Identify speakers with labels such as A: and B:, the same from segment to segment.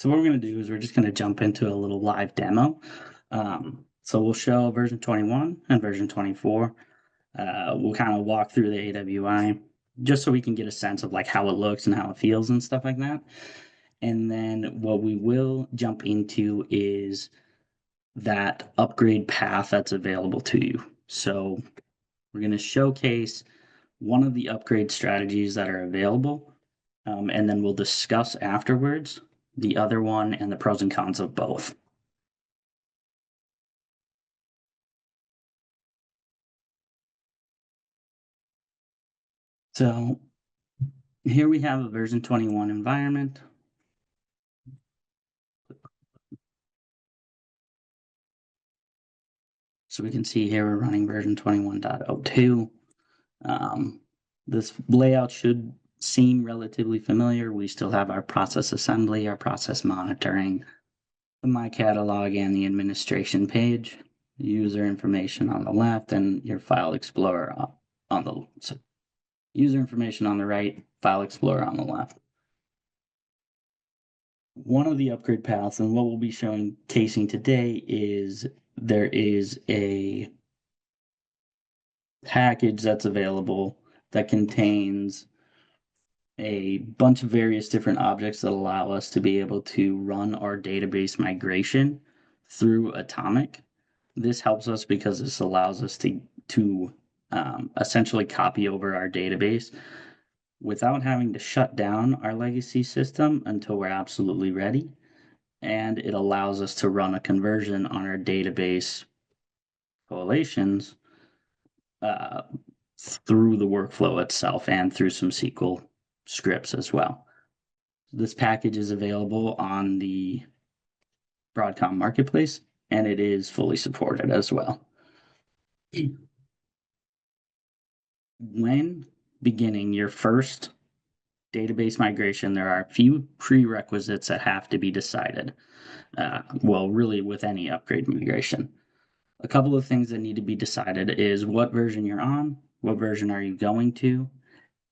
A: So what we're going to do is we're just going to jump into a little live demo. So we'll show version 21 and version 24. We'll kind of walk through the AWI just so we can get a sense of like how it looks and how it feels and stuff like that. And then what we will jump into is that upgrade path that's available to you. So we're going to showcase one of the upgrade strategies that are available, and then we'll discuss afterwards the other one and the pros and cons of both. So here we have a version 21 environment. So we can see here we're running version 21.02. This layout should seem relatively familiar. We still have our process assembly, our process monitoring, the My Catalog, and the administration page, user information on the left, and your File Explorer on the so user information on the right, File Explorer on the left. One of the upgrade paths, and what we'll be showing casing today, is there is a package that's available that contains a bunch of various different objects that allow us to be able to run our database migration through Automic. This helps us because this allows us to essentially copy over our database without having to shut down our legacy system until we're absolutely ready. And it allows us to run a conversion on our database collations through the workflow itself and through some SQL scripts as well. This package is available on the Broadcom Marketplace, and it is fully supported as well. When beginning your first database migration, there are a few prerequisites that have to be decided. Well, really with any upgrade migration. A couple of things that need to be decided is what version you're on, what version are you going to,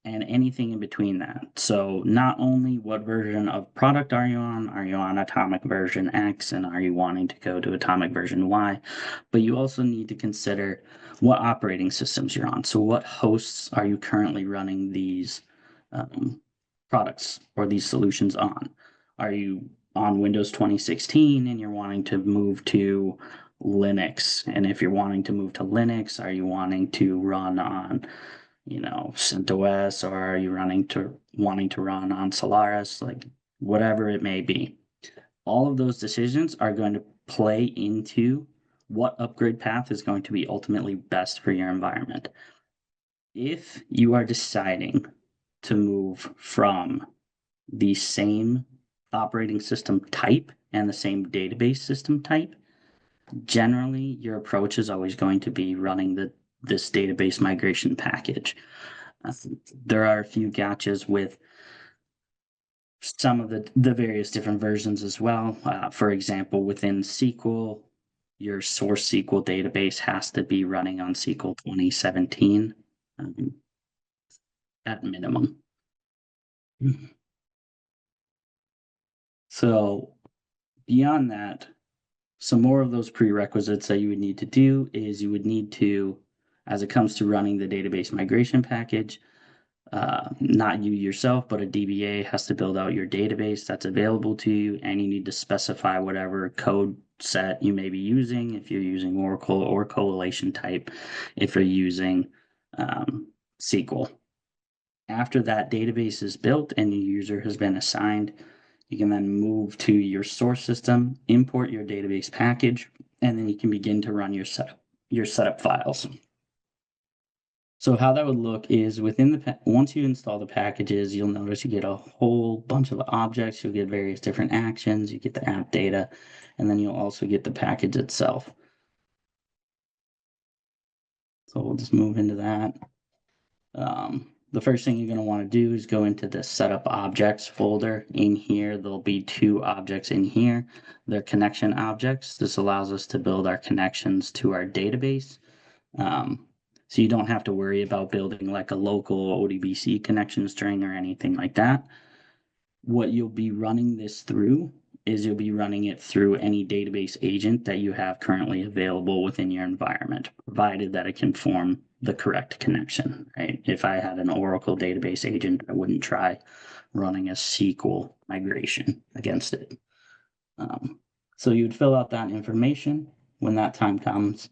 A: and anything in between that. So not only what version of product are you on Automic version X, and are you wanting to go to Automic version Y, but you also need to consider what operating systems you're on. So what hosts are you currently running these products or these solutions on? Are you on Windows 2016 and you're wanting to move to Linux? And if you're wanting to move to Linux, are you wanting to run on, CentOS, or are you wanting to run on Solaris, like whatever it may be? All of those decisions are going to play into what upgrade path is going to be ultimately best for your environment. If you are deciding to move from the same operating system type and the same database system type, generally your approach is always going to be running this database migration package. There are a few gotchas with some of the various different versions as well. For example, within SQL, your source SQL database has to be running on SQL 2017 at minimum. So beyond that, some more of those prerequisites that you would need to do is you would need to, as it comes to running the database migration package, not you yourself, but a DBA has to build out your database that's available to you, and you need to specify whatever code set you may be using, if you're using Oracle, or correlation type if you're using SQL. After that database is built and the user has been assigned, you can then move to your source system, import your database package, and then you can begin to run your setup files. So how that would look is once you install the packages, you'll notice you get a whole bunch of objects. You'll get various different actions. You get the app data, and then you'll also get the package itself. So we'll just move into that. The first thing you're going to want to do is go into the setup objects folder. In here, there'll be two objects in here. They're connection objects. This allows us to build our connections to our database. So you don't have to worry about building like a local ODBC connection string or anything like that. What you'll be running this through is you'll be running it through any database agent that you have currently available within your environment, provided that it can form the correct connection, right? If I had an Oracle database agent, I wouldn't try running a SQL migration against it. So you'd fill out that information when that time comes.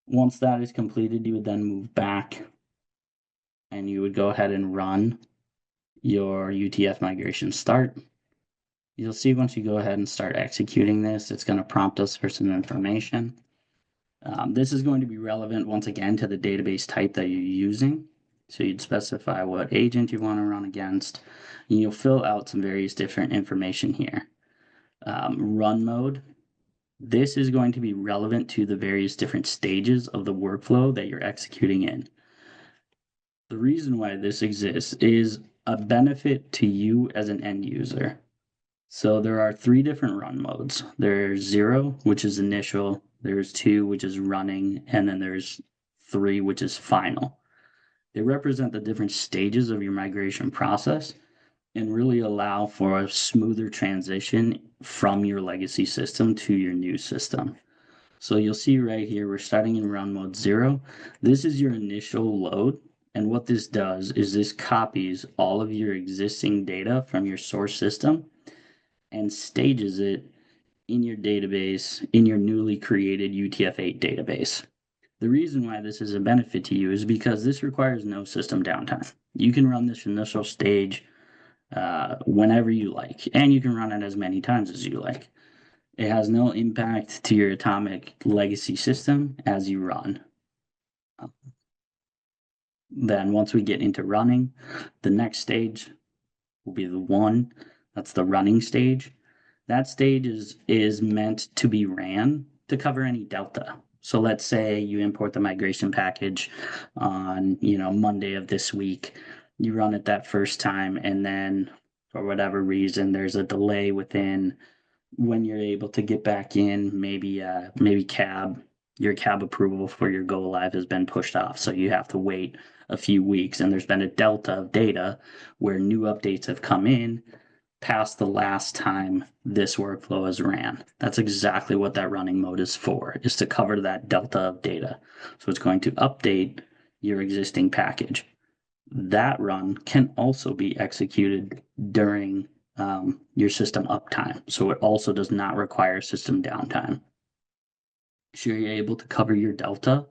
A: Once that is completed, you would then move back and you would go ahead and run your UTF migration start. You'll see once you go ahead and start executing this, it's going to prompt us for some information. This is going to be relevant once again to the database type that you're using. So you'd specify what agent you want to run against, and you'll fill out some various different information here. Run mode. This is going to be relevant to the various different stages of the workflow that you're executing in. The reason why this exists is a benefit to you as an end user. So there are 3 different run modes. There's 0, which is initial, there's 2, which is running, and then there's 3, which is final. They represent the different stages of your migration process and really allow for a smoother transition from your legacy system to your new system. So you'll see right here, we're starting in run mode 0. This is your initial load. And what this does is this copies all of your existing data from your source system and stages it in your database, in your newly created UTF-8 database. The reason why this is a benefit to you is because this requires no system downtime. You can run this initial stage whenever you like, and you can run it as many times as you like. It has no impact to your Automic legacy system as you run. Then once we get into running, the next stage will be the 1. That's the running stage. That stage is meant to be ran to cover any delta. So let's say you import the migration package on, Monday of this week. You run it that first time, and then for whatever reason, there's a delay within when you're able to get back in. Maybe your CAB approval for your go live has been pushed off, so you have to wait a few weeks, and there's been a delta of data where new updates have come in past the last time this workflow is ran. That's exactly what that running mode is for, is to cover that delta of data. So it's going to update your existing package. That run can also be executed during your system uptime. So it also does not require system downtime. So you're able to cover your delta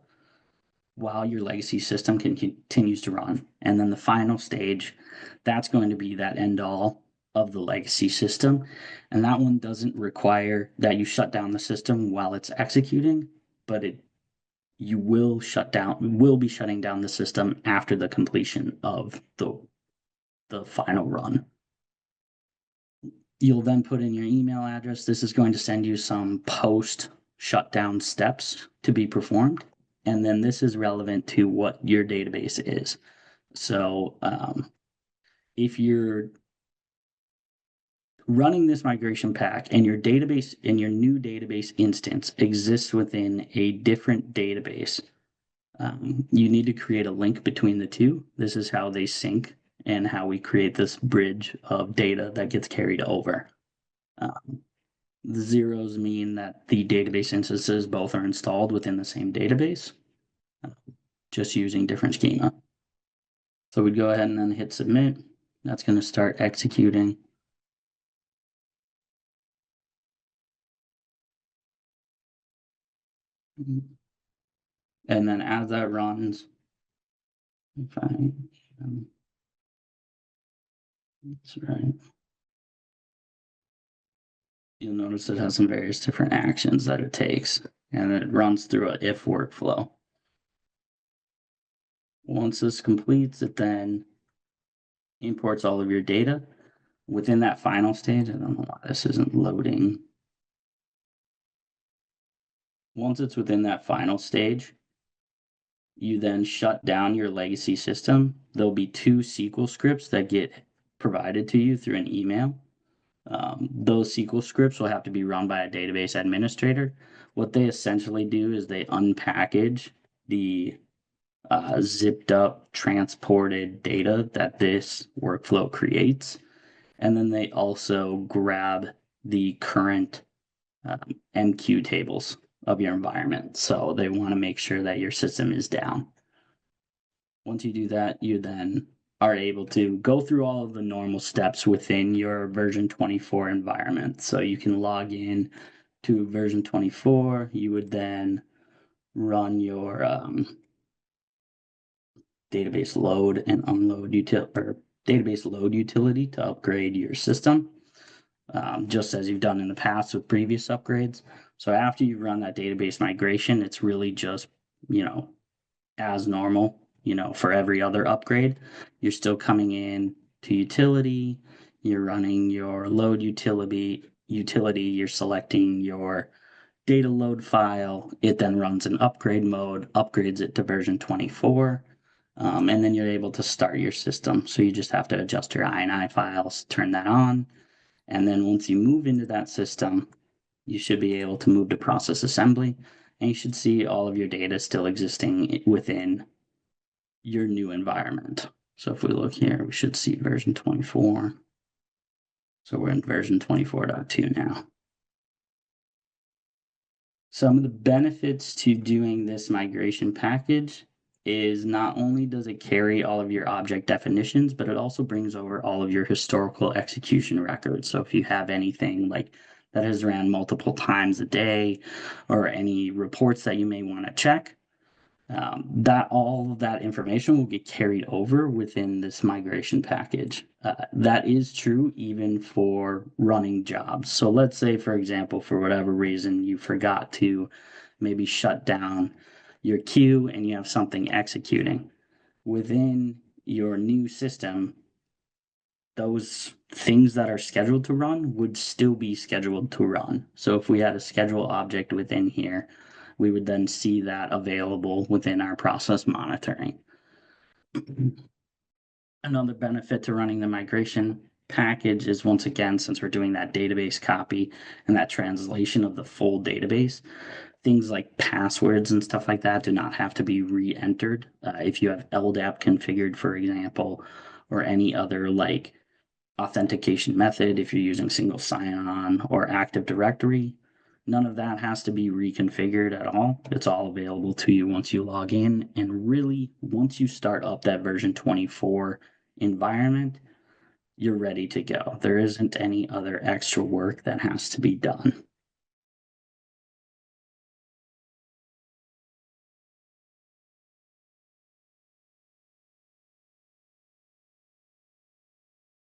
A: while your legacy system continues to run. And then the final stage, that's going to be that end all of the legacy system. And that one doesn't require that you shut down the system while it's executing, but you will be shutting down the system after the completion of the final run. You'll then put in your email address. This is going to send you some post shutdown steps to be performed. And then this is relevant to what your database is. So if you're running this migration pack and your database and your new database instance exists within a different database, you need to create a link between the two. This is how they sync and how we create this bridge of data that gets carried over. The zeros mean that the database instances both are installed within the same database, just using different schema. So we'd go ahead and then hit submit. That's going to start executing. And then as that runs, that's right. You'll notice it has some various different actions that it takes, and it runs through an if workflow. Once this completes, it then imports all of your data. Within that final stage, I don't know why this isn't loading. Once it's within that final stage, you then shut down your legacy system. There'll be 2 SQL scripts that get provided to you through an email. Those SQL scripts will have to be run by a database administrator. What they essentially do is they unpackage the zipped up, transported data that this workflow creates. And then they also grab the current MQ tables of your environment. So they want to make sure that your system is down. Once you do that, you then are able to go through all of the normal steps within your version 24 environment. So you can log in to version 24. You would then run your database load and unload database load utility to upgrade your system, just as you've done in the past with previous upgrades. So after you run that database migration, it's really just, as normal, for every other upgrade. You're still coming in to utility, you're running your load utility, you're selecting your data load file. It then runs an upgrade mode, upgrades it to version 24. And then you're able to start your system. So you just have to adjust your INI files, turn that on. And then once you move into that system, you should be able to move to process assembly, and you should see all of your data still existing within your new environment. So if we look here, we should see version 24. So we're in version 24.2 now. Some of the benefits to doing this migration package is not only does it carry all of your object definitions, but it also brings over all of your historical execution records. So if you have anything like that has ran multiple times a day, or any reports that you may want to check, that all of that information will get carried over within this migration package. That is true even for running jobs. So let's say, for example, for whatever reason, you forgot to maybe shut down your queue and you have something executing. Within your new system, those things that are scheduled to run would still be scheduled to run. So if we had a schedule object within here, we would then see that available within our process monitoring. Another benefit to running the migration package is, once again, since we're doing that database copy and that translation of the full database, things like passwords and stuff like that do not have to be re-entered. If you have LDAP configured, for example, or any other like authentication method, if you're using single sign-on or Active Directory, none of that has to be reconfigured at all. It's all available to you once you log in. And really, once you start up that version 24 environment, you're ready to go. There isn't any other extra work that has to be done.